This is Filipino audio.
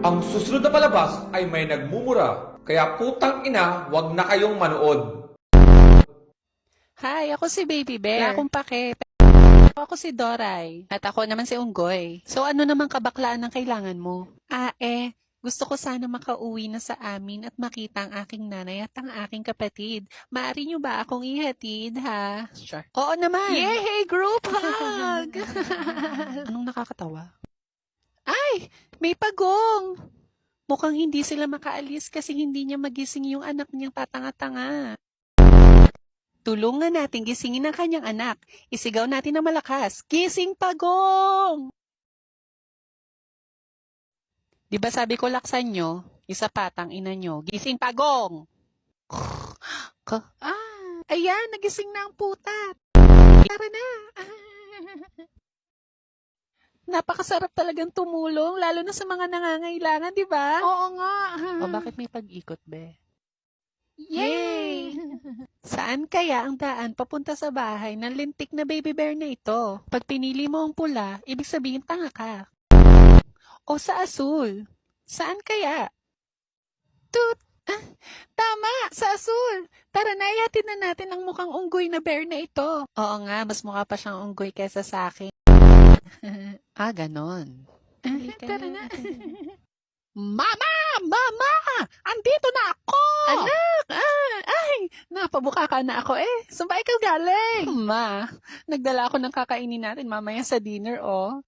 Ang susunod na palabas ay may nagmumura. Kaya putang ina, wag na kayong manood. Hi, ako si Baby Bear. Wala akong pake. Ako si Doray. At ako naman si Unggoy. So ano naman kabaklaan ang kailangan mo? Gusto ko sana makauwi na sa amin at makita ang aking nanay at ang aking kapatid. Maaari niyo ba akong ihatid, ha? Sure. Oo naman. Yay! Group hug! Anong nakakatawa? Ay! May pagong! Mukhang hindi sila makaalis kasi hindi niya magising yung anak niyang tatanga-tanga. Tulungan natin gisingin ang kanyang anak. Isigaw natin na malakas. Gising pagong! Di ba sabi ko laksan nyo, isa patang ina nyo. Gising pagong! Ayan, nagising na ang putat. Tara na. Napakasarap talagang tumulong, lalo na sa mga nangangailangan, di ba? Oo nga. O bakit may pag-ikot, be? Yay! Saan kaya ang daan papunta sa bahay ng lintik na baby bear na ito? Pag pinili mo ang pula, ibig sabihin tanga ka. O sa asul? Saan kaya? Tut! Tama! Sa asul! Tara na, iyatin na natin ang mukhang unggoy na bear na ito. Oo nga, mas mukha pa siyang unggoy kesa sa akin. Ganon. Tara na. Mama! Mama! Andito na ako! Anak! Napabuka ka na ako eh. Saan ba ikaw galing? Ma, nagdala ako ng kakainin natin mamaya sa dinner, oh.